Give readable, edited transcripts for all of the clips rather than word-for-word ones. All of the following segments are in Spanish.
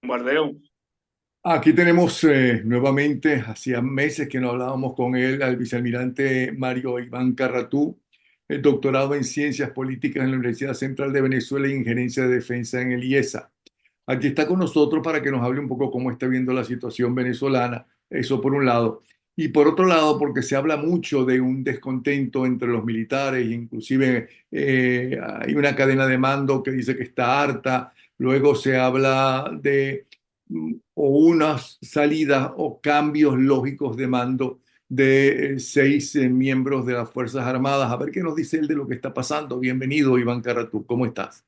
Bombardeo. Aquí tenemos nuevamente, hacía meses que no hablábamos con él, al vicealmirante Mario Iván Carratú, el doctorado en Ciencias Políticas en la Universidad Central de Venezuela y Injerencia de Defensa en el IESA. Aquí está con nosotros para que nos hable un poco cómo está viendo la situación venezolana, eso por un lado. Y por otro lado, porque se habla mucho de un descontento entre los militares, inclusive hay una cadena de mando que dice que está harta, luego se habla de o unas salidas o cambios lógicos de mando de seis miembros de las Fuerzas Armadas. A ver qué nos dice él de lo que está pasando. Bienvenido, Iván Carratú, ¿cómo estás?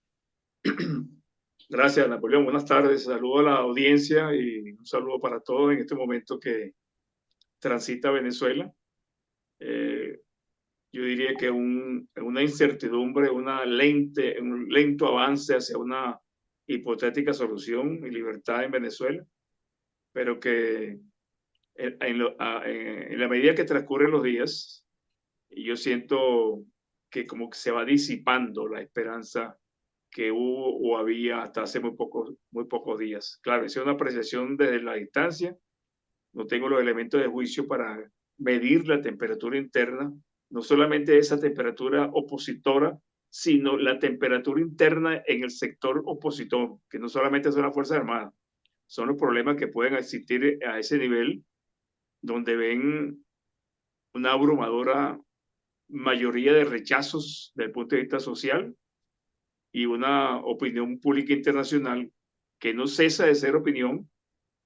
Gracias, Napoleón. Buenas tardes. Saludo a la audiencia y un saludo para todos en este momento que transita Venezuela. Eh, yo diría que una incertidumbre, un lento avance hacia una hipotética solución y libertad en Venezuela, pero que en la medida que transcurren los días, yo siento que como que se va disipando la esperanza que hubo o había hasta hace muy pocos días. Claro, es una apreciación desde la distancia, no tengo los elementos de juicio para medir la temperatura interna, no solamente esa temperatura opositora, sino la temperatura interna en el sector opositor, que no solamente son las Fuerzas Armadas, son los problemas que pueden existir a ese nivel, donde ven una abrumadora mayoría de rechazos desde el punto de vista social y una opinión pública internacional que no cesa de ser opinión,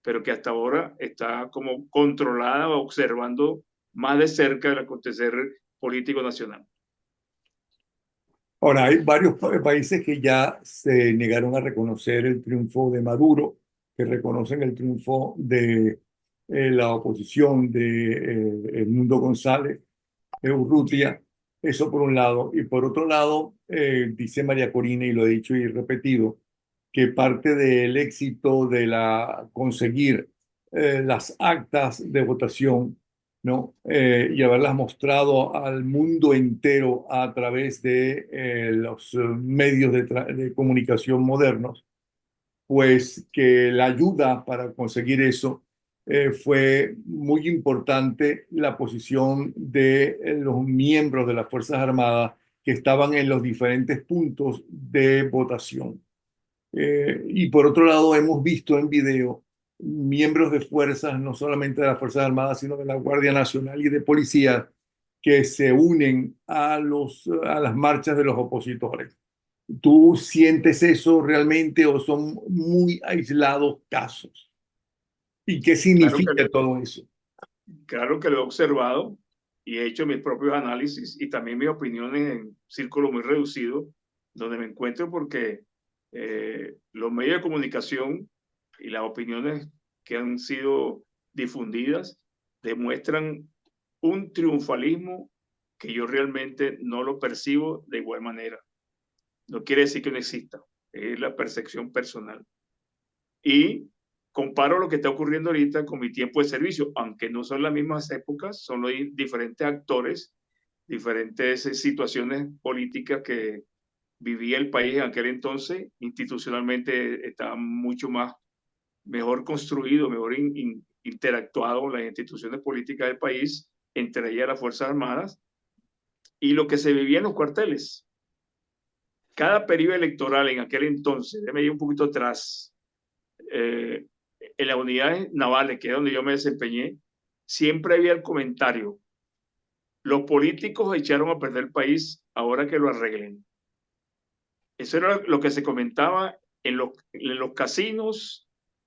pero que hasta ahora está como controlada o observando más de cerca el acontecer político nacional. Ahora, hay varios países que ya se negaron a reconocer el triunfo de Maduro, que reconocen el triunfo de la oposición de Edmundo González, Urrutia. Eso por un lado. Y por otro lado, dice María Corina, y lo he dicho y repetido, que parte del éxito de conseguir las actas de votación, ¿no? Y haberlas mostrado al mundo entero a través de los medios de comunicación modernos, pues que la ayuda para conseguir eso fue muy importante la posición de los miembros de las Fuerzas Armadas que estaban en los diferentes puntos de votación. Y por otro lado, hemos visto en video miembros de fuerzas, no solamente de las Fuerzas Armadas, sino de la Guardia Nacional y de policía, que se unen a las marchas de los opositores. ¿Tú sientes eso realmente o son muy aislados casos? ¿Y qué Claro que, significa todo eso? claro que lo he observado y he hecho mis propios análisis y también mis opiniones en círculo muy reducido, donde me encuentro porque los medios de comunicación y las opiniones que han sido difundidas demuestran un triunfalismo que yo realmente no lo percibo de igual manera. No quiere decir que no exista, es la percepción personal. Y comparo lo que está ocurriendo ahorita con mi tiempo de servicio, aunque no son las mismas épocas, son los diferentes actores, diferentes situaciones políticas que vivía el país en aquel entonces. Institucionalmente estaba mucho más mejor construido, mejor interactuado las instituciones políticas del país, entre ellas las Fuerzas Armadas, y lo que se vivía en los cuarteles. Cada periodo electoral en aquel entonces, déjame ir un poquito atrás, eh, en las unidades navales, que es donde yo me desempeñé, siempre había el comentario: los políticos echaron a perder el país, ahora que lo arreglen. Eso era lo que se comentaba en los casinos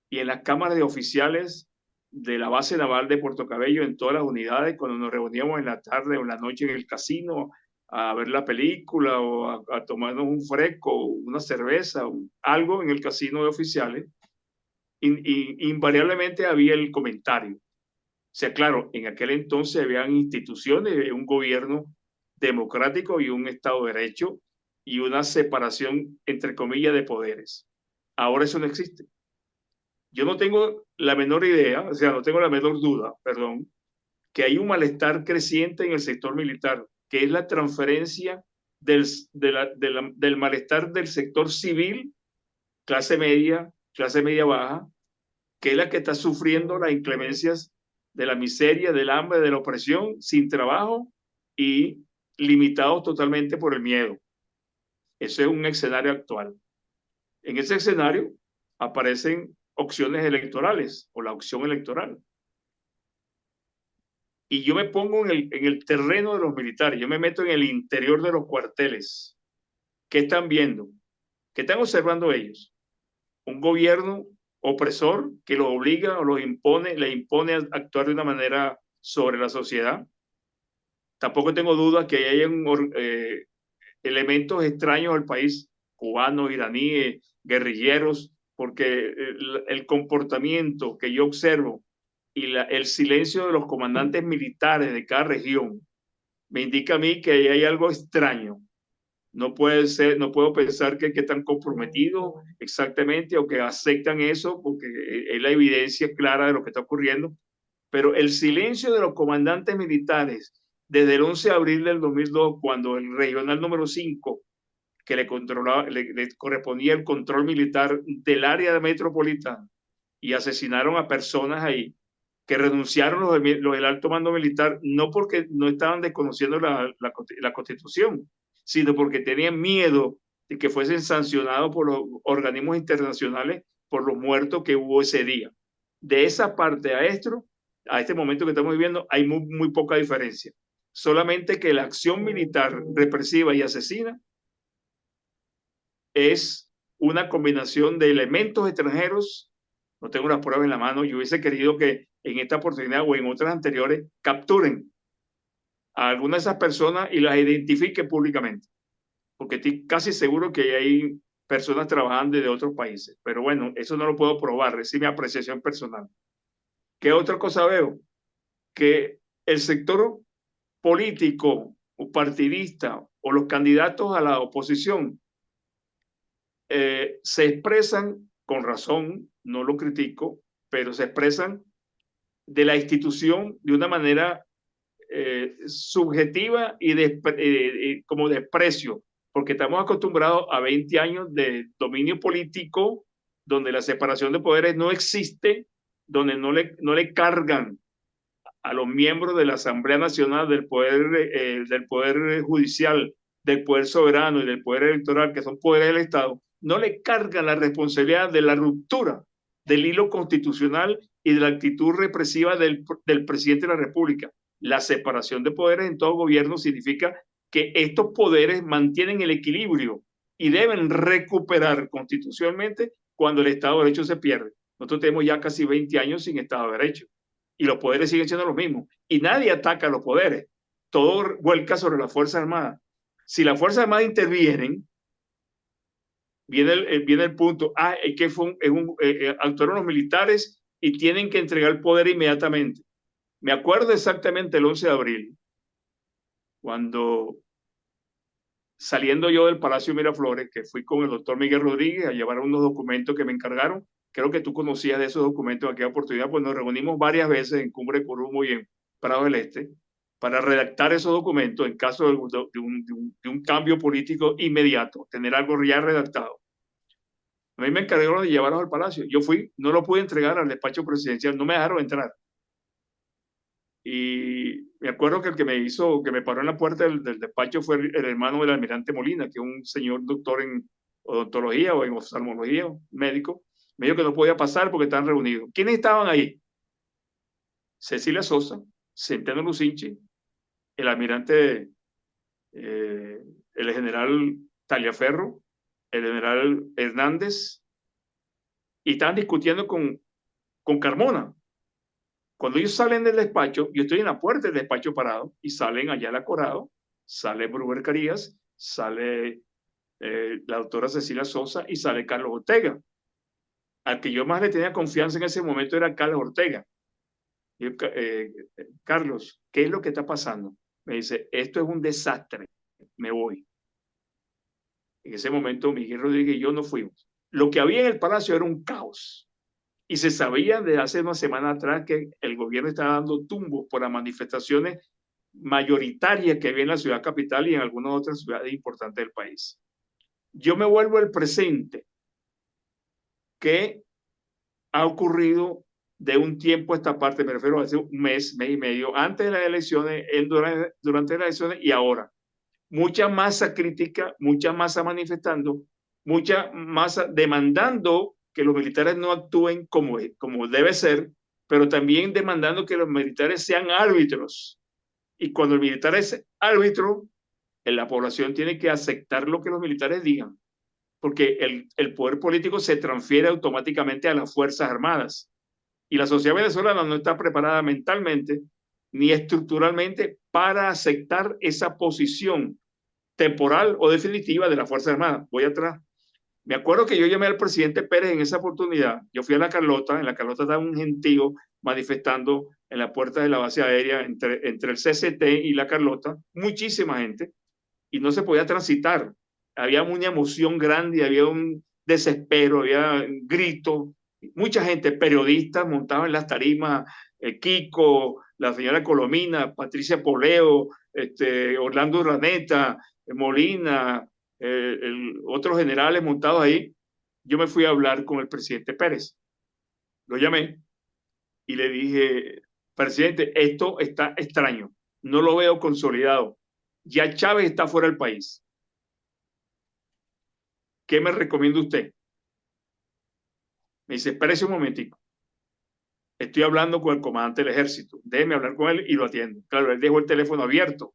y en las cámaras de oficiales de la base naval de Puerto Cabello, en todas las unidades, cuando nos reuníamos en la tarde o en la noche en el casino a ver la película o a tomarnos un fresco, una cerveza, algo en el casino de oficiales, invariablemente había el comentario. O sea, claro, en aquel entonces habían instituciones, un gobierno democrático y un Estado de Derecho y una separación, entre comillas, de poderes. Ahora eso no existe. Yo no tengo la menor idea, o sea, no tengo la menor duda, perdón, que hay un malestar creciente en el sector militar, que es la transferencia del malestar del sector civil, clase media, clase media baja, que es la que está sufriendo las inclemencias de la miseria, del hambre, de la opresión, sin trabajo y limitados totalmente por el miedo. Ese es un escenario actual. En ese escenario aparecen opciones electorales o la opción electoral. Y yo me pongo en el terreno de los militares, yo me meto en el interior de los cuarteles. ¿Qué están viendo? ¿Qué están observando ellos? Un gobierno opresor que los obliga o los impone, le impone a actuar de una manera sobre la sociedad. Tampoco tengo dudas que hay elementos extraños al país, cubanos, iraníes, guerrilleros, porque el comportamiento que yo observo y el silencio de los comandantes militares de cada región me indica a mí que hay algo extraño. No puede ser, no puedo pensar que están comprometidos exactamente o que aceptan eso, porque es la evidencia clara de lo que está ocurriendo. Pero el silencio de los comandantes militares desde el 11 de abril del 2002, cuando el regional número 5, que le correspondía el control militar del área metropolitana, y asesinaron a personas ahí, que renunciaron los del alto mando militar, no porque no estaban desconociendo la Constitución, sino porque tenían miedo de que fuesen sancionados por los organismos internacionales por los muertos que hubo ese día. De esa parte a este momento que estamos viviendo, hay muy poca diferencia. Solamente que la acción militar represiva y asesina es una combinación de elementos extranjeros. No tengo las pruebas en la mano. Yo hubiese querido que en esta oportunidad o en otras anteriores capturen a algunas de esas personas y las identifiquen públicamente, porque estoy casi seguro que hay personas trabajando de otros países. Pero bueno, eso no lo puedo probar, es mi apreciación personal. ¿Qué otra cosa veo? Que el sector político o partidista o los candidatos a la oposición se expresan con razón, no lo critico, pero se expresan de la institución de una manera subjetiva y como desprecio, porque estamos acostumbrados a 20 años de dominio político donde la separación de poderes no existe, donde no le cargan a los miembros de la Asamblea Nacional, del poder judicial, del poder soberano y del poder electoral, que son poderes del Estado, no le cargan la responsabilidad de la ruptura del hilo constitucional y de la actitud represiva del presidente de la República. La separación de poderes en todo gobierno significa que estos poderes mantienen el equilibrio y deben recuperar constitucionalmente cuando el Estado de Derecho se pierde. Nosotros tenemos ya casi 20 años sin Estado de Derecho y los poderes siguen siendo los mismos. Y nadie ataca a los poderes. Todo vuelca sobre las Fuerzas Armadas. Si las Fuerzas Armadas intervienen, viene el punto, actuaron los militares y tienen que entregar el poder inmediatamente. Me acuerdo exactamente el 11 de abril, cuando saliendo yo del Palacio Miraflores, que fui con el doctor Miguel Rodríguez a llevar unos documentos que me encargaron. Creo que tú conocías de esos documentos en aquella oportunidad, pues nos reunimos varias veces en Cumbre Curumo y en Prado del Este para redactar esos documentos en caso de un cambio político inmediato, tener algo ya redactado. A mí me encargaron de llevarlos al Palacio. Yo fui, no lo pude entregar al despacho presidencial, no me dejaron entrar. Y me acuerdo que el que me paró en la puerta del despacho fue el hermano del almirante Molina, que es un señor doctor en odontología o en oftalmología, médico. Me dijo que no podía pasar porque estaban reunidos. ¿Quiénes estaban ahí? Cecilia Sosa, Centeno Lucinchi, el almirante, el general Taliaferro, el general Hernández, y estaban discutiendo con Carmona. Cuando ellos salen del despacho, yo estoy en la puerta del despacho parado y salen Ayala Corado, sale Bruber Carías, sale la doctora Cecilia Sosa y sale Carlos Ortega. Al que yo más le tenía confianza en ese momento era Carlos Ortega. Y yo, Carlos, ¿qué es lo que está pasando? Me dice, esto es un desastre, me voy. En ese momento Miguel Rodríguez y yo no fuimos. Lo que había en el palacio era un caos. Y se sabía desde hace una semana atrás que el gobierno estaba dando tumbos por las manifestaciones mayoritarias que había en la ciudad capital y en algunas otras ciudades importantes del país. Yo me vuelvo al presente, que ha ocurrido de un tiempo a esta parte, me refiero a hace un mes, mes y medio, antes de las elecciones, durante las elecciones y ahora. Mucha masa crítica, mucha masa manifestando, mucha masa demandando que los militares no actúen como debe ser, pero también demandando que los militares sean árbitros. Y cuando el militar es árbitro, la población tiene que aceptar lo que los militares digan, porque el poder político se transfiere automáticamente a las Fuerzas Armadas. Y la sociedad venezolana no está preparada mentalmente ni estructuralmente para aceptar esa posición temporal o definitiva de la Fuerza Armada. Voy atrás. Me acuerdo que yo llamé al presidente Pérez en esa oportunidad. Yo fui a La Carlota, en La Carlota estaba un gentío manifestando en la puerta de la base aérea entre el CCT y La Carlota, muchísima gente, y no se podía transitar. Había una emoción grande, había un desespero, había gritos, mucha gente, periodistas montados en las tarimas, Kiko, la señora Colomina, Patricia Poleo, Orlando Urdaneta, Molina, otros generales montados ahí. Yo me fui a hablar con el presidente Pérez. Lo llamé y le dije, presidente, esto está extraño, no lo veo consolidado. Ya Chávez está fuera del país. ¿Qué me recomienda usted? Me dice, espérese un momentico. Estoy hablando con el comandante del ejército. Déjeme hablar con él y lo atiendo. Claro, él dejó el teléfono abierto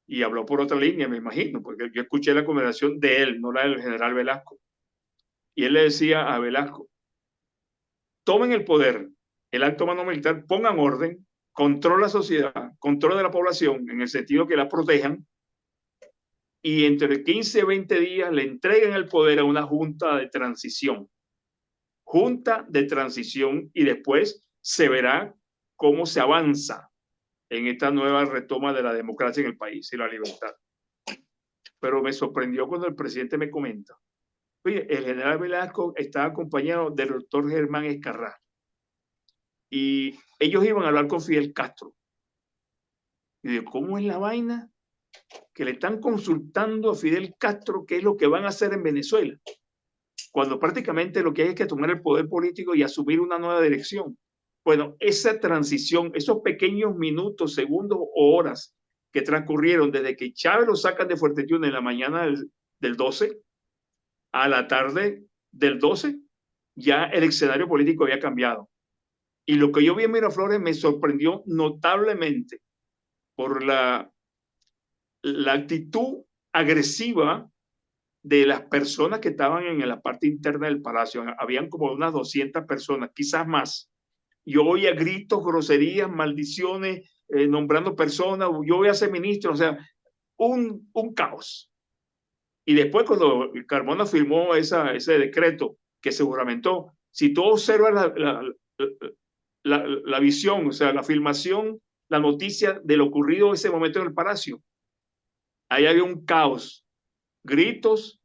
y habló por otra línea, me imagino, porque yo escuché la conversación de él, no la del general Velasco. Y él le decía a Velasco, tomen el poder, el alto mando militar, pongan orden, control la sociedad, control de la población, en el sentido que la protejan, y entre 15 y 20 días le entreguen el poder a una junta de transición. Junta de transición, y después se verá cómo se avanza en esta nueva retoma de la democracia en el país y la libertad. Pero me sorprendió cuando el presidente me comenta, oye, el general Velasco está acompañado del doctor Germán Escarrá y ellos iban a hablar con Fidel Castro. Y digo, ¿cómo es la vaina? Que le están consultando a Fidel Castro qué es lo que van a hacer en Venezuela, cuando prácticamente lo que hay es que tomar el poder político y asumir una nueva dirección. Bueno, esa transición, esos pequeños minutos, segundos o horas que transcurrieron desde que Chávez lo sacan de Fuerte Tiuna en la mañana del 12 a la tarde del 12, ya el escenario político había cambiado. Y lo que yo vi en Miraflores me sorprendió notablemente por la actitud agresiva de las personas que estaban en la parte interna del palacio. Habían como unas 200 personas, quizás más. Yo oía gritos, groserías, maldiciones, nombrando personas, yo voy a ser ministro, o sea, un caos. Y después cuando Carmona firmó ese decreto que se juramentó, si tú observas la visión, o sea, la filmación, la noticia de lo ocurrido en ese momento en el palacio, ahí había un caos, gritos,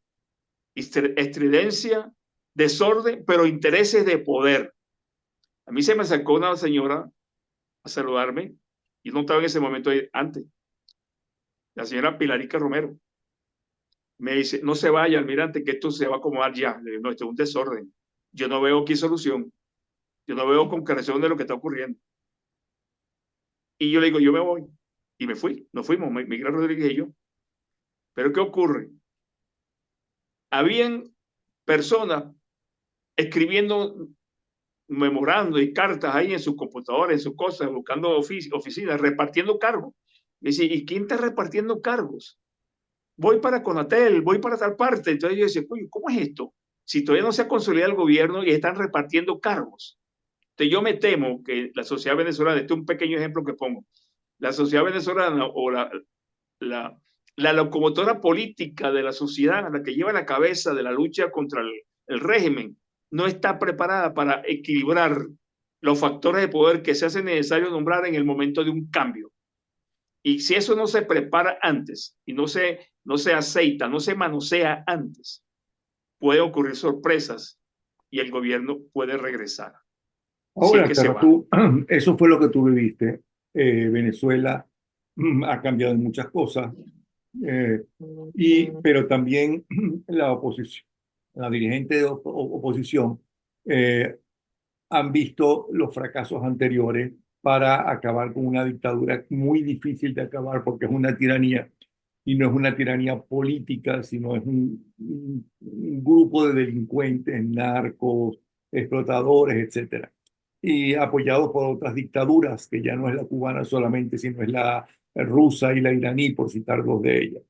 estridencia, desorden, pero intereses de poder. A mí se me acercó una señora a saludarme y no estaba en ese momento antes, la señora Pilarica Romero. Me dice, no se vaya, almirante, que esto se va a acomodar ya. Le digo, no, esto es un desorden. Yo no veo aquí solución. Yo no veo concreción de lo que está ocurriendo. Y yo le digo, yo me voy. Y me fui. Nos fuimos, Miguel Rodríguez y yo. Pero ¿qué ocurre? Habían personas escribiendo memorando y cartas ahí en sus computadores, en sus cosas, buscando oficinas, repartiendo cargos. Me dice, ¿y quién está repartiendo cargos? Voy para Conatel, voy para tal parte. Entonces yo decía, oye, ¿cómo es esto? Si todavía no se ha consolidado el gobierno y están repartiendo cargos. Entonces yo me temo que la sociedad venezolana, este es un pequeño ejemplo que pongo, la sociedad venezolana o la locomotora política de la sociedad, la que lleva la cabeza de la lucha contra el régimen, no está preparada para equilibrar los factores de poder que se hace necesario nombrar en el momento de un cambio. Y si eso no se prepara antes y no se aceita, no se manosea antes, puede ocurrir sorpresas y el gobierno puede regresar, si es Ahora, que se pero va. tú, eso fue lo que tú viviste. Venezuela ha cambiado en muchas cosas, eh, pero también la oposición, la dirigente de oposición, han visto los fracasos anteriores para acabar con una dictadura muy difícil de acabar porque es una tiranía y no es una tiranía política, sino es un grupo de delincuentes, narcos, explotadores, etcétera. Y apoyado por otras dictaduras, que ya no es la cubana solamente, sino es la rusa y la iraní, por citar dos de ellas.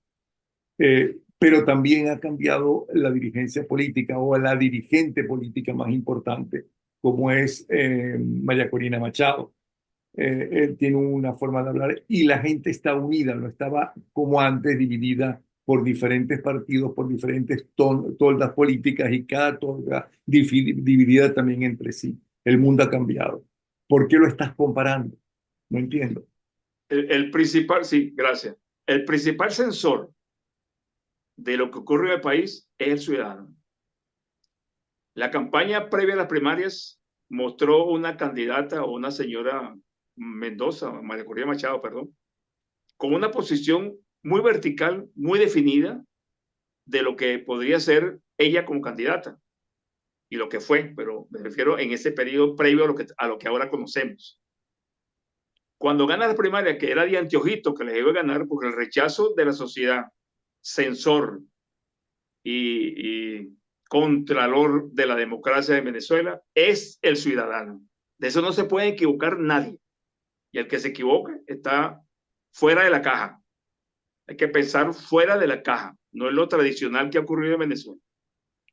Pero también ha cambiado la dirigencia política o la dirigente política más importante, como es María Corina Machado. Él tiene una forma de hablar y la gente está unida, no estaba como antes dividida por diferentes partidos, por diferentes toldas políticas y cada tolda dividida también entre sí. El mundo ha cambiado. ¿Por qué lo estás comparando? No entiendo. El principal, sí, gracias. El principal sensor de lo que ocurre en el país es el ciudadano. La campaña previa a las primarias mostró una candidata o una señora Mendoza, María Corina Machado, perdón, con una posición muy vertical, muy definida de lo que podría ser ella como candidata y lo que fue, pero me refiero en ese periodo previo a lo que ahora conocemos. Cuando gana la primaria, que era de anteojito que le debe ganar, porque el rechazo de la sociedad, censor y contralor de la democracia de Venezuela, es el ciudadano. De eso no se puede equivocar nadie. Y el que se equivoque está fuera de la caja. Hay que pensar fuera de la caja. No es lo tradicional que ha ocurrido en Venezuela.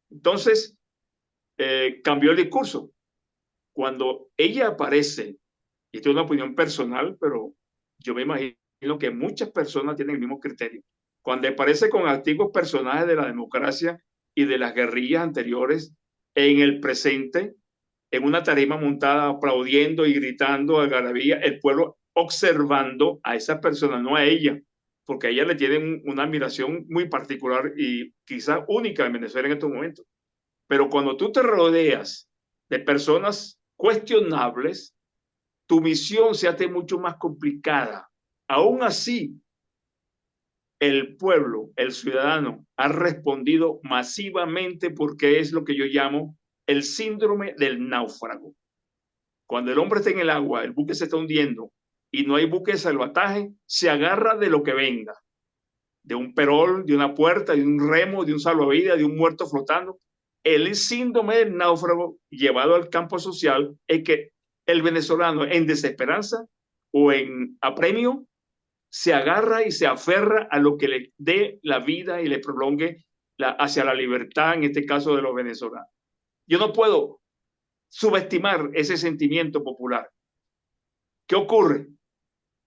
Entonces, cambió el discurso. Cuando ella aparece, y esto es una opinión personal, pero yo me imagino que muchas personas tienen el mismo criterio. Cuando aparece con antiguos personajes de la democracia y de las guerrillas anteriores en el presente, en una tarima montada, aplaudiendo y gritando algarabía, el pueblo observando a esa persona, no a ella, porque a ella le tienen una admiración muy particular y quizás única en Venezuela en estos momentos. Pero cuando tú te rodeas de personas cuestionables, tu misión se hace mucho más complicada. Aún así, el pueblo, el ciudadano, ha respondido masivamente porque es lo que yo llamo el síndrome del náufrago. Cuando el hombre está en el agua, el buque se está hundiendo y no hay buque de salvataje, se agarra de lo que venga, de un perol, de una puerta, de un remo, de un salvavidas, de un muerto flotando. El síndrome del náufrago llevado al campo social es que el venezolano en desesperanza o en apremio se agarra y se aferra a lo que le dé la vida y le prolongue hacia la libertad, en este caso de los venezolanos. Yo no puedo subestimar ese sentimiento popular. ¿Qué ocurre?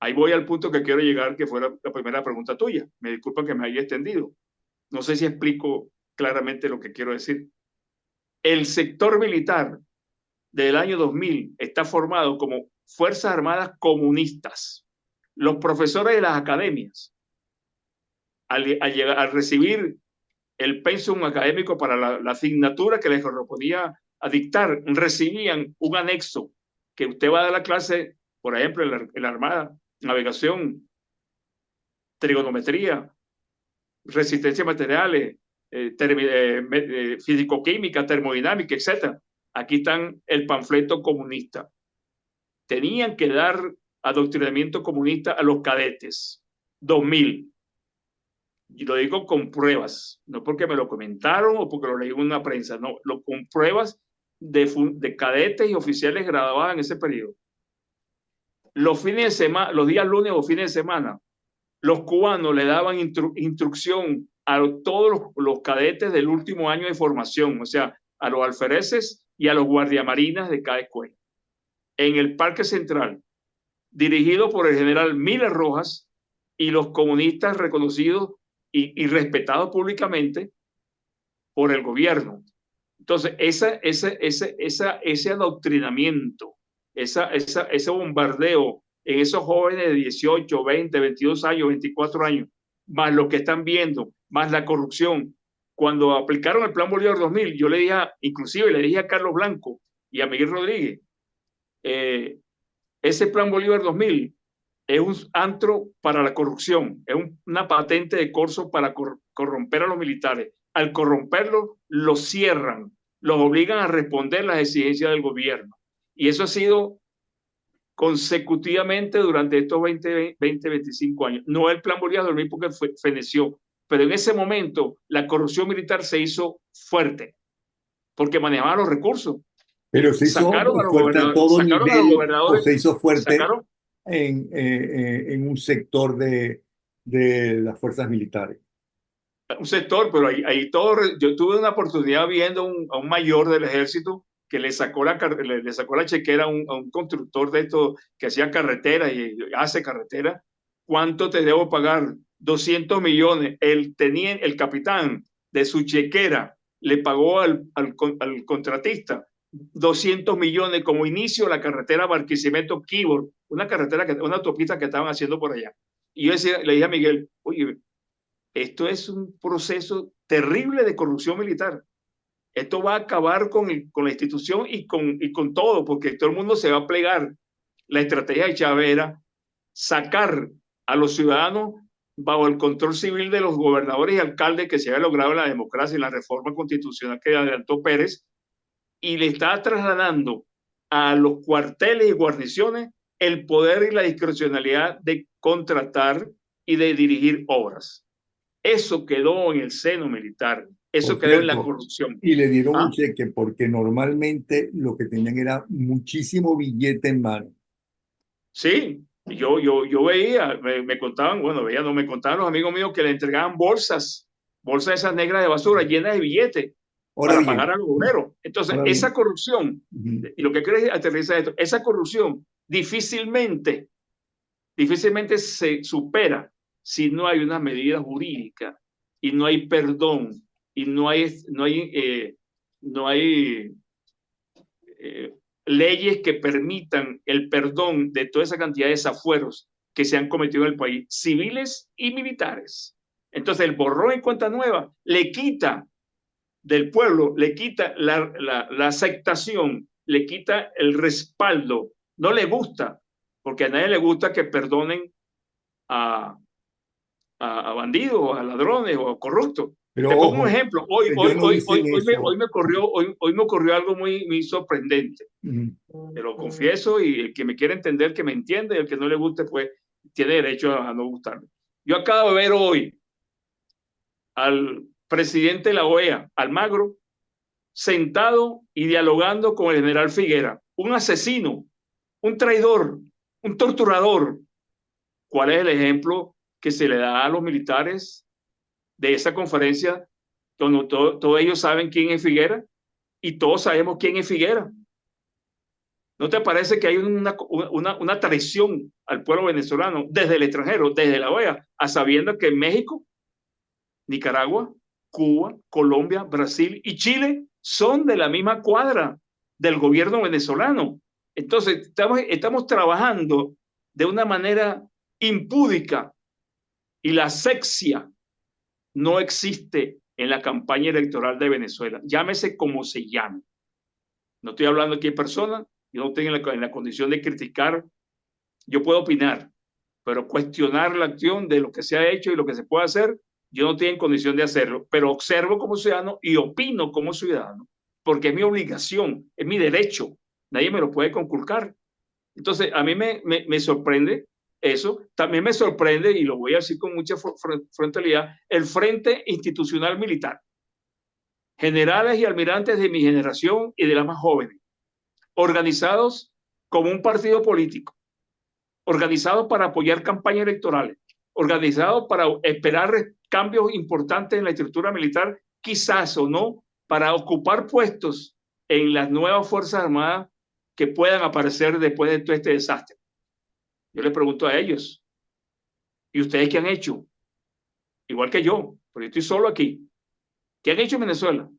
Ahí voy al punto que quiero llegar, que fue la primera pregunta tuya. Me disculpa que me haya extendido. No sé si explico claramente lo que quiero decir. El sector militar del año 2000 está formado como Fuerzas Armadas comunistas. Los profesores de las academias, al recibir el pensum académico para la asignatura que les correspondía a dictar, recibían un anexo que usted va a dar la clase, por ejemplo, en la Armada, navegación, trigonometría, resistencia a materiales, físico-química, termodinámica, etc. Aquí están el panfleto comunista. Tenían que dar adoctrinamiento comunista a los cadetes. 2000. Y lo digo con pruebas, no porque me lo comentaron o porque lo leí en una prensa, no, con pruebas de cadetes y oficiales graduados en ese periodo. Los fines de semana, los días lunes o fines de semana, los cubanos le daban instrucción a todos los cadetes del último año de formación, o sea, a los alfereces y a los guardiamarinas de cada escuela, en el Parque Central, dirigido por el general Miller Rojas y los comunistas reconocidos y respetados públicamente por el gobierno. Entonces, ese adoctrinamiento, ese bombardeo en esos jóvenes de 18, 20, 22 años, 24 años, más lo que están viendo, más la corrupción. Cuando aplicaron el Plan Bolívar 2000, yo le dije, inclusive le dije a Carlos Blanco y a Miguel Rodríguez, ese Plan Bolívar 2000 es un antro para la corrupción, es una patente de corso para corromper a los militares. Al corromperlos, los cierran, los obligan a responder las exigencias del gobierno. Y eso ha sido consecutivamente durante estos 25 años. No el plan Bolívar dormir porque feneció, pero en ese momento la corrupción militar se hizo fuerte porque manejaban los recursos. Pero se hizo Sacaron a los fuerte a gobernadores, todo sacaron a los nivel o gobernadores, se hizo fuerte sacaron en un sector de las fuerzas militares. un sector, pero ahí todo. Yo tuve una oportunidad viendo a un mayor del ejército que le sacó la chequera a un constructor de esto que hacía carretera y hace carretera. ¿Cuánto te debo pagar? 200 millones. El capitán de su chequera le pagó al contratista 200 millones como inicio de la carretera Barquisimeto-Quibor, una autopista que estaban haciendo por allá. Y yo le dije a Miguel, oye, esto es un proceso terrible de corrupción militar. Esto va a acabar con la institución y con todo, porque todo el mundo se va a plegar. La estrategia de Chávez era sacar a los ciudadanos bajo el control civil de los gobernadores y alcaldes que se había logrado en la democracia y la reforma constitucional que adelantó Pérez, y le está trasladando a los cuarteles y guarniciones el poder y la discrecionalidad de contratar y de dirigir obras. Eso quedó en el seno militar, eso Por quedó en la cierto, corrupción. y le dieron un ¿Ah? cheque porque normalmente lo que tenían era muchísimo billete en mano. Sí, yo veía, me contaban, bueno, veía, no me contaban los amigos míos que le entregaban bolsas esas negras de basura llenas de billetes Ahora para pagar bien, a los obreros. Entonces, ahora esa bien, corrupción, ujú, y lo que quiero aterrizar esto, esa corrupción difícilmente se supera si no hay una medida jurídica y no hay perdón y no hay leyes que permitan el perdón de toda esa cantidad de desafueros que se han cometido en el país, civiles y militares. Entonces, el borrón en cuenta nueva le quita del pueblo, le quita la aceptación, le quita el respaldo. No le gusta, porque a nadie le gusta que perdonen a, a bandidos, a ladrones o a corruptos. pero Te pongo un ojo, ejemplo. Hoy, ellos hoy, no hoy, hoy, dicen hoy, me, eso. hoy me ocurrió algo muy sorprendente. Ujú. Te lo confieso, y el que me quiere entender, que me entiende, y el que no le guste, pues tiene derecho a no gustarme. Yo acabo de ver hoy al presidente de la OEA, Almagro, sentado y dialogando con el general Figuera, un asesino, un traidor, un torturador. ¿Cuál es el ejemplo que se le da a los militares de esa conferencia, donde todos ellos saben quién es Figuera y todos sabemos quién es Figuera? ¿No te parece que hay una traición al pueblo venezolano desde el extranjero, desde la OEA, a sabiendo que México, Nicaragua, Cuba, Colombia, Brasil y Chile son de la misma cuadra del gobierno venezolano? Entonces, estamos trabajando de una manera impúdica, y la asepsia no existe en la campaña electoral de Venezuela. Llámese como se llame. No estoy hablando aquí de personas, yo no estoy en la condición de criticar. Yo puedo opinar, pero cuestionar la acción de lo que se ha hecho y lo que se puede hacer, yo no estoy en condición de hacerlo, pero observo como ciudadano y opino como ciudadano, porque es mi obligación, es mi derecho, nadie me lo puede conculcar. Entonces, a mí me sorprende eso. También me sorprende, y lo voy a decir con mucha frontalidad, el Frente Institucional Militar. Generales y almirantes de mi generación y de las más jóvenes, organizados como un partido político, organizados para apoyar campañas electorales, organizados para esperar cambios importantes en la estructura militar, quizás o no, para ocupar puestos en las nuevas Fuerzas Armadas que puedan aparecer después de todo este desastre. Yo les pregunto a ellos, ¿y ustedes qué han hecho? Igual que yo, pero yo estoy solo aquí. ¿Qué han hecho en Venezuela?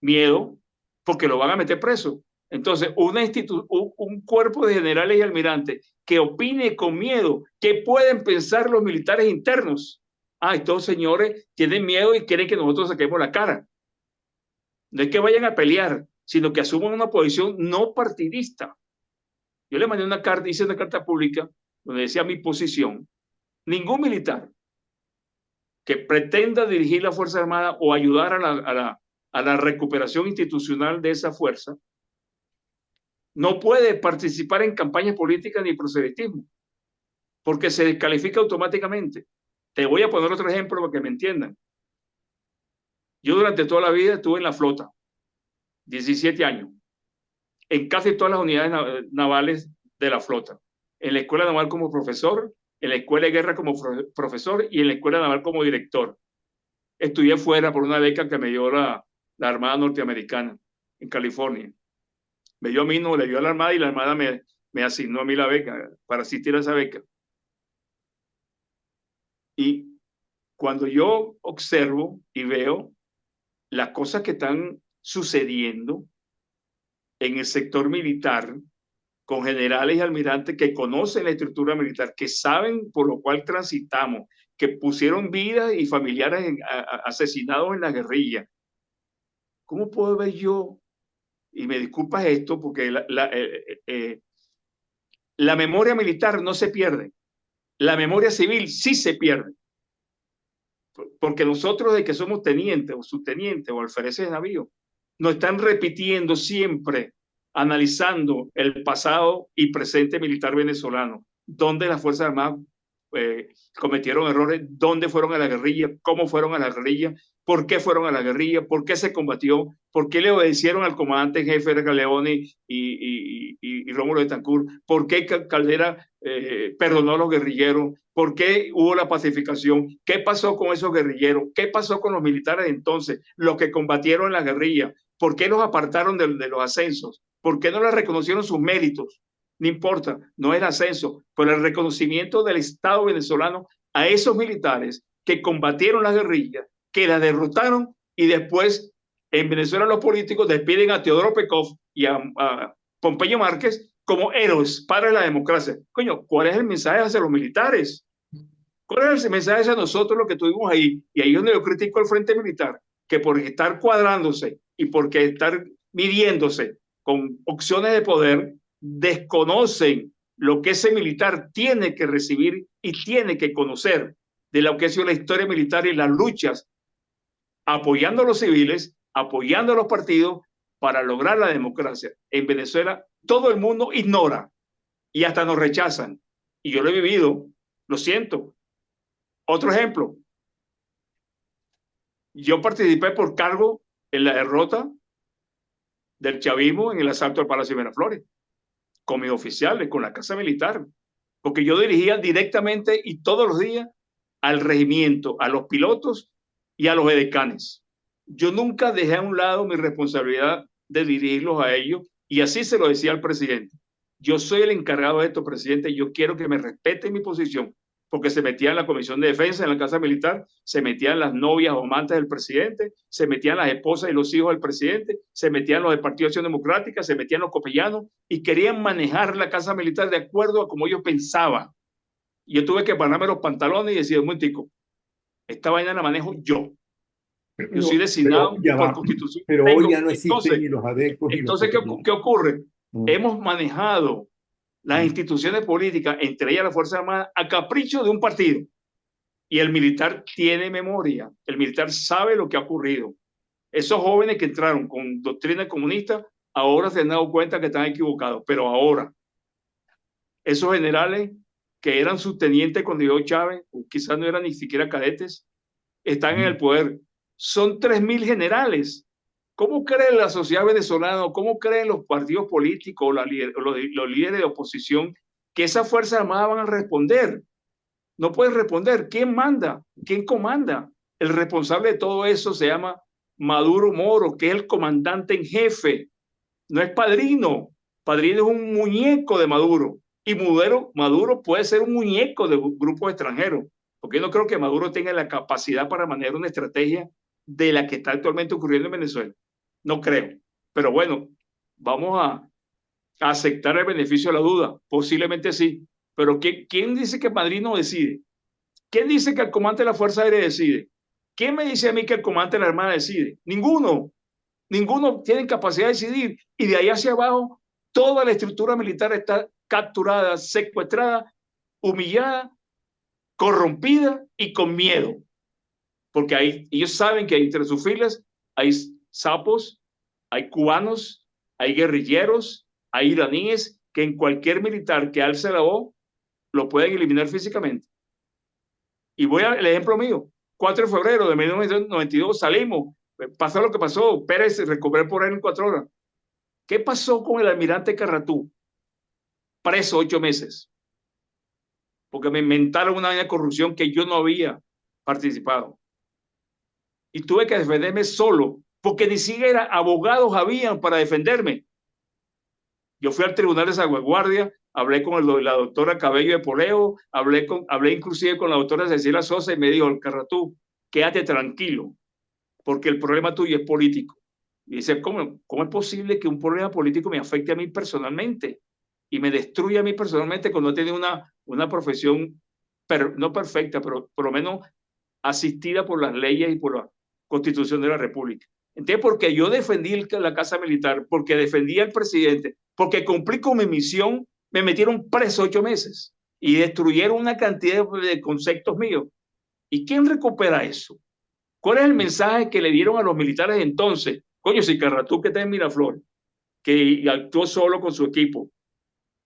Miedo, porque lo van a meter preso. Entonces, un cuerpo de generales y almirantes que opine con miedo, ¿qué pueden pensar los militares internos? Ah, estos señores tienen miedo y quieren que nosotros saquemos la cara. No es que vayan a pelear, sino que asuman una posición no partidista. Yo le mandé una carta, hice una carta pública donde decía mi posición. Ningún militar que pretenda dirigir la Fuerza Armada o ayudar a la recuperación institucional de esa fuerza no puede participar en campañas políticas ni proselitismo, porque se descalifica automáticamente. Te voy a poner otro ejemplo para que me entiendan. Yo durante toda la vida estuve en la flota, 17 años, en casi todas las unidades navales de la flota. En la escuela naval como profesor, en la escuela de guerra como profesor y en la escuela naval como director. Estudié fuera por una beca que me dio la Armada Norteamericana en California. Me dio a mí, no le dio a la Armada y la Armada me asignó a mí la beca para asistir a esa beca. Y cuando yo observo y veo las cosas que están sucediendo en el sector militar, con generales y almirantes que conocen la estructura militar, que saben por lo cual transitamos, que pusieron vidas y familiares asesinados en la guerrilla. ¿Cómo puedo ver yo? Y me disculpas esto, porque la memoria militar no se pierde, la memoria civil sí se pierde, porque nosotros de que somos tenientes o subtenientes o alfereces de navío, nos están repitiendo siempre, analizando el pasado y presente militar venezolano, dónde las Fuerzas Armadas cometieron errores, dónde fueron a la guerrilla, cómo fueron a la guerrilla, por qué fueron a la guerrilla, por qué se combatió, por qué le obedecieron al comandante en jefe de Galeoni y Rómulo de Tancur, por qué Caldera perdonó a los guerrilleros, por qué hubo la pacificación, qué pasó con esos guerrilleros, qué pasó con los militares de entonces, los que combatieron en la guerrilla, por qué los apartaron de los ascensos, por qué no les reconocieron sus méritos. No importa, no el ascenso, pero el reconocimiento del Estado venezolano a esos militares que combatieron las guerrillas, que las derrotaron y después en Venezuela los políticos despiden a Teodoro Pekov y a Pompeyo Márquez como héroes para la democracia. Coño, ¿cuál es el mensaje hacia los militares? ¿Cuál es el mensaje hacia nosotros, lo que tuvimos ahí? Y ahí es donde yo critico al Frente Militar, que por estar cuadrándose y porque estar midiéndose con opciones de poder, desconocen lo que ese militar tiene que recibir y tiene que conocer de lo que ha sido la historia militar y las luchas, apoyando a los civiles, apoyando a los partidos para lograr la democracia. En Venezuela todo el mundo ignora y hasta nos rechazan. Y yo lo he vivido, lo siento. Otro ejemplo, yo participé por cargo en la derrota del chavismo en el asalto al Palacio de Miraflores, con mis oficiales, con la Casa Militar, porque yo dirigía directamente y todos los días al regimiento, a los pilotos y a los edecanes. Yo nunca dejé a un lado mi responsabilidad de dirigirlos a ellos y así se lo decía al presidente. Yo soy el encargado de esto, presidente, y yo quiero que me respeten mi posición, porque se metían en la Comisión de Defensa, en la Casa Militar, se metían las novias o amantes del presidente, se metían las esposas y los hijos del presidente, se metían los del Partido de Acción Democrática, se metían los copellanos y querían manejar la Casa Militar de acuerdo a como ellos pensaban. Y yo tuve que pararme los pantalones y decir, un momentico, esta vaina la manejo yo. Yo soy designado por constitución. Pero hoy ya no existen ni los adeptos ni los ¿qué ocurre? No. Hemos manejado las instituciones políticas, entre ellas la Fuerza Armada, a capricho de un partido. Y el militar tiene memoria, el militar sabe lo que ha ocurrido. Esos jóvenes que entraron con doctrina comunista, ahora se han dado cuenta que están equivocados, pero ahora, esos generales que eran subtenientes cuando llegó Chávez, o quizás no eran ni siquiera cadetes, están en el poder. Son 3.000 generales. ¿Cómo cree la sociedad venezolana, cómo creen los partidos políticos, los líderes de oposición, que esas Fuerzas Armadas van a responder? No pueden responder. ¿Quién manda? ¿Quién comanda? El responsable de todo eso se llama Maduro Moro, que es el comandante en jefe. No es Padrino. Padrino es un muñeco de Maduro. Y Maduro puede ser un muñeco de grupos extranjeros. Porque yo no creo que Maduro tenga la capacidad para manejar una estrategia de la que está actualmente ocurriendo en Venezuela. No creo. Pero bueno, vamos a aceptar el beneficio de la duda. Posiblemente sí. Pero ¿quién dice que Madrid no decide? ¿Quién dice que el comandante de la Fuerza Aérea decide? ¿Quién me dice a mí que el comandante de la Armada decide? Ninguno. Ninguno tiene capacidad de decidir. Y de ahí hacia abajo, toda la estructura militar está capturada, secuestrada, humillada, corrompida y con miedo. Porque ellos saben que entre sus filas hay sapos, hay cubanos, hay guerrilleros, Hay iraníes que en cualquier militar que alce la voz lo pueden eliminar físicamente. Y voy al ejemplo mío. 4 de febrero de 1992 salimos, pasó lo que pasó, Pérez se recuperó por él en 4 horas. ¿Qué pasó con el almirante Carratú? Preso 8 meses, porque me inventaron una de corrupción que yo no había participado. Y tuve que defenderme solo, porque ni siquiera abogados habían para defenderme. Yo fui al Tribunal de Salvaguardia, hablé con la doctora Cabello de Poleo, hablé inclusive con la doctora Cecilia Sosa y me dijo, Carratú, quédate tranquilo, porque el problema tuyo es político. Y dice, ¿cómo es posible que un problema político me afecte a mí personalmente y me destruya a mí personalmente cuando he tenido una profesión no perfecta, pero por lo menos asistida por las leyes y por la Constitución de la República? Entonces, porque yo defendí la Casa Militar, porque defendí al presidente, porque cumplí con mi misión, me metieron preso 8 meses y destruyeron una cantidad de conceptos míos. ¿Y quién recupera eso? ¿Cuál es el mensaje que le dieron a los militares entonces? Coño, si Carratú, que está en Miraflores, que actuó solo con su equipo,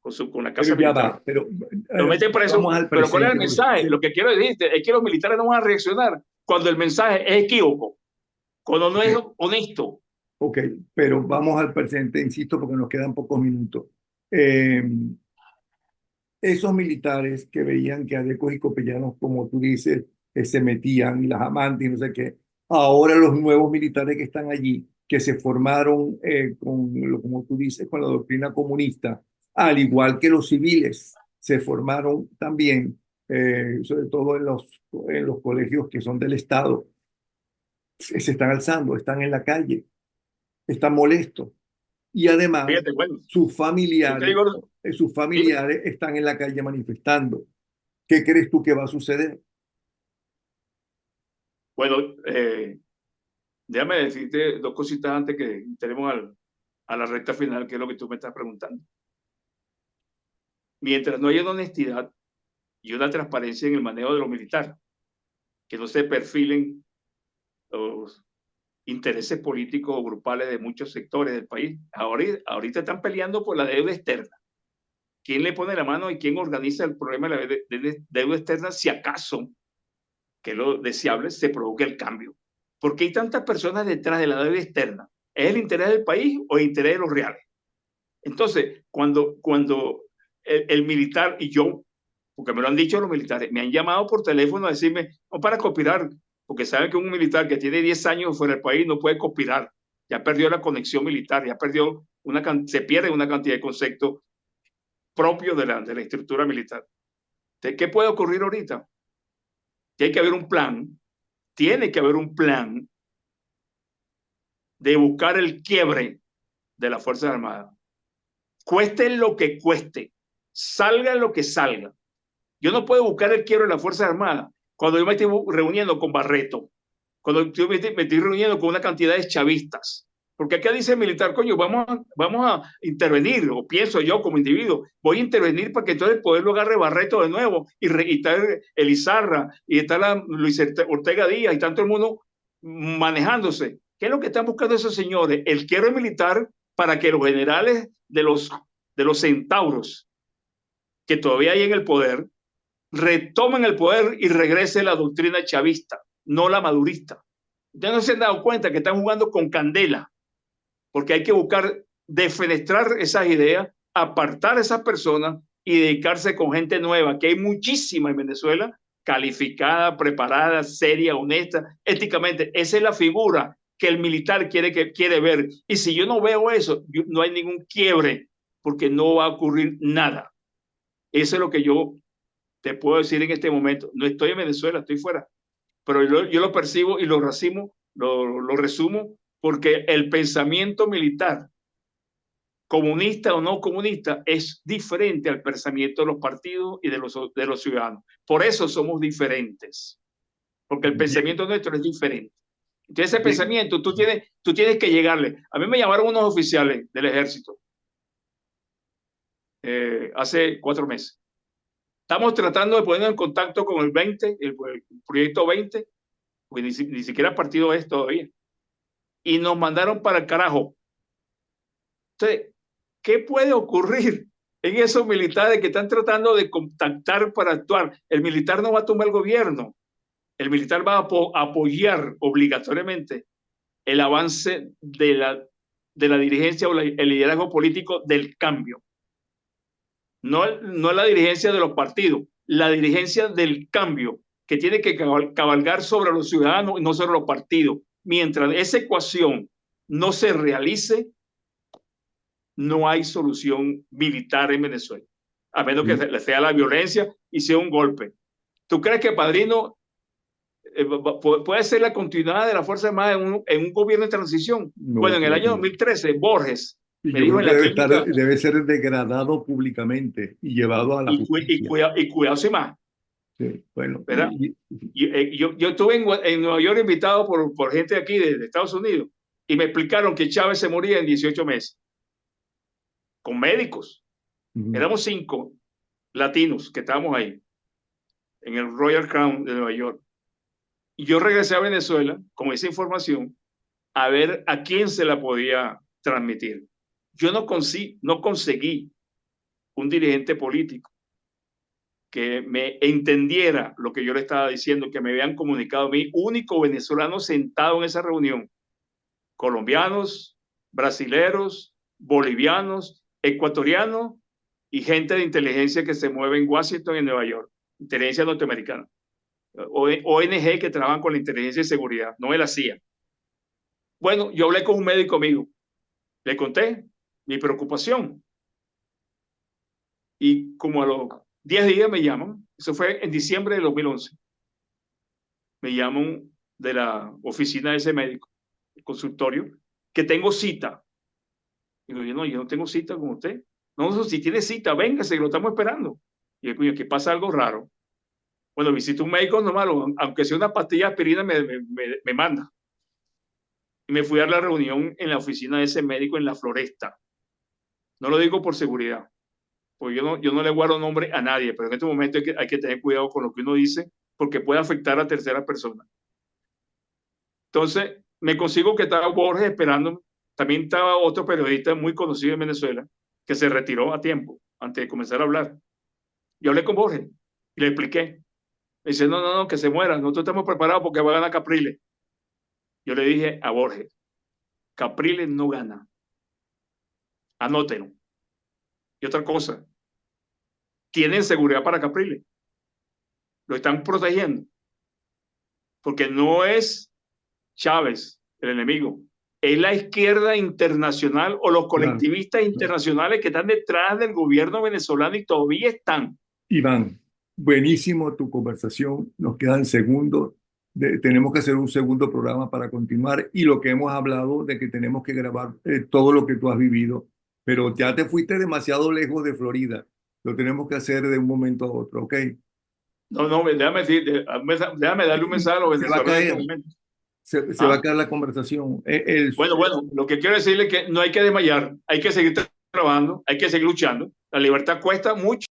con la Pero Casa ya Militar, va, pero lo meten preso. vamos al Pero ¿cuál es el presente, mensaje? Lo que quiero decirte es que los militares no van a reaccionar cuando el mensaje es equívoco, cuando no es honesto. ok, pero vamos al presente, insisto, porque nos quedan pocos minutos. Eh, Esos militares que veían que adecos y copellanos, como tú dices, se metían y las amantes y no sé qué, ahora los nuevos militares que están allí, que se formaron como tú dices, con la doctrina comunista, al igual que los civiles, se formaron también, sobre todo en los colegios que son del Estado, se están alzando, están en la calle, están molestos. Y además, Fíjate, bueno, sus yo te familiares, digo, sus dime. familiares están en la calle manifestando. ¿Qué crees tú que va a suceder? Bueno, déjame decirte 2 cositas antes que entremos a la recta final, que es lo que tú me estás preguntando. Mientras no haya una honestidad y una transparencia en el manejo de los militares, que no se perfilen los intereses políticos o grupales de muchos sectores del país. Ahorita están peleando por la deuda externa. ¿Quién le pone la mano y quién organiza el problema de la deuda externa si acaso, que es lo deseable, se provoque el cambio? ¿Por qué hay tantas personas detrás de la deuda externa? ¿Es el interés del país o el interés de los reales? Entonces, cuando el militar y yo, porque me lo han dicho los militares, me han llamado por teléfono a decirme, no para conspirar, porque saben que un militar que tiene 10 años fuera del país no puede conspirar, ya perdió la conexión militar, ya perdió se pierde una cantidad de conceptos propios de la estructura militar. Entonces, ¿qué puede ocurrir ahorita? Tiene que haber un plan, tiene que haber un plan de buscar el quiebre de las Fuerzas Armadas. Cueste lo que cueste, salga lo que salga. Yo no puedo buscar el quiebre de las Fuerzas Armadas cuando yo me estoy reuniendo con Barreto, cuando yo me estoy reuniendo con una cantidad de chavistas. Porque acá dice el militar, coño, vamos a intervenir, o pienso yo como individuo, voy a intervenir para que todo el poder lo agarre Barreto de nuevo, y está Elizarra, y está Luis Ortega Díaz, y está todo el mundo manejándose. ¿Qué es lo que están buscando esos señores? El quiebre militar para que los generales de los centauros que todavía hay en el poder retomen el poder y regrese la doctrina chavista, no la madurista. Ustedes no se han dado cuenta que están jugando con candela, porque hay que buscar defenestrar esas ideas, apartar a esas personas y dedicarse con gente nueva, que hay muchísima en Venezuela, calificada, preparada, seria, honesta, éticamente. Esa es la figura que el militar quiere ver. Y si yo no veo eso, no hay ningún quiebre, porque no va a ocurrir nada. Eso es lo que yo te puedo decir en este momento. No estoy en Venezuela, estoy fuera, pero yo lo percibo y lo resumo, porque el pensamiento militar, comunista o no comunista, es diferente al pensamiento de los partidos y de los ciudadanos. Por eso somos diferentes, porque el Bien, pensamiento nuestro es diferente. Entonces ese bien. pensamiento tú tienes que llegarle. A mí me llamaron unos oficiales del ejército hace 4 meses. Estamos tratando de ponernos en contacto con el 20, el proyecto 20, porque ni siquiera partido es todavía. Y nos mandaron para el carajo. Entonces, ¿qué puede ocurrir en esos militares que están tratando de contactar para actuar? El militar no va a tomar el gobierno. El militar va a apoyar obligatoriamente el avance de la dirigencia o el liderazgo político del cambio. No la dirigencia de los partidos, la dirigencia del cambio, que tiene que cabalgar sobre los ciudadanos y no sobre los partidos. Mientras esa ecuación no se realice, no hay solución militar en Venezuela, a menos que sea la violencia y sea un golpe. ¿Tú crees que Padrino puede ser la continuidad de la Fuerza Armada en un gobierno de transición? No, Bueno, en el año no. 2013, Borges Y me yo dijo creo en que la clínica, debe ser degradado públicamente y llevado a la justicia. cuidado sin más, Sí, bueno, ¿verdad? Yo estuve en Nueva York invitado por gente aquí de Estados Unidos y me explicaron que Chávez se moría en 18 meses, con médicos. Éramos 5 latinos que estábamos ahí, en el Royal Crown de Nueva York. Y yo regresé a Venezuela con esa información a ver a quién se la podía transmitir. Yo no conseguí un dirigente político que me entendiera lo que yo le estaba diciendo, que me habían comunicado a mí, único venezolano sentado en esa reunión. Colombianos, brasileros, bolivianos, ecuatorianos y gente de inteligencia que se mueve en Washington y en Nueva York, inteligencia norteamericana. ONG que trabajan con la inteligencia y seguridad, no es la CIA. Bueno, yo hablé con un médico amigo, le conté mi preocupación y como a los 10 días me llaman, eso fue en diciembre de 2011, me llaman de la oficina de ese médico, el consultorio, que tengo cita. Digo, yo no tengo cita con usted. No, si tiene cita, véngase, lo estamos esperando. Y yo, que pasa algo raro. Bueno, visito un médico normal, aunque sea una pastilla de aspirina, me manda. Y me fui a la reunión en la oficina de ese médico en La Floresta. No lo digo por seguridad, porque yo no le guardo nombre a nadie, pero en este momento hay que tener cuidado con lo que uno dice, porque puede afectar a terceras personas. Entonces, me consigo que estaba Borges esperando. También estaba otro periodista muy conocido en Venezuela, que se retiró a tiempo, antes de comenzar a hablar. Yo hablé con Borges y le expliqué. Me dice, no, que se muera. Nosotros estamos preparados porque va a ganar Capriles. Yo le dije a Borges, Capriles no gana. Anótenlo. Y otra cosa, tienen seguridad para Capriles. Lo están protegiendo. Porque no es Chávez el enemigo. Es la izquierda internacional o los colectivistas internacionales que están detrás del gobierno venezolano y todavía están. Iván, buenísimo tu conversación. Nos quedan segundos. Tenemos que hacer un segundo programa para continuar y lo que hemos hablado de que tenemos que grabar todo lo que tú has vivido, pero ya te fuiste demasiado lejos de Florida. Lo tenemos que hacer de un momento a otro, ¿ok? No, déjame darle un mensaje a los Se va a venezolanos en este caer, momento. se va a caer la conversación. Bueno, lo que quiero decirle es que no hay que desmayar, hay que seguir trabajando, hay que seguir luchando. La libertad cuesta mucho.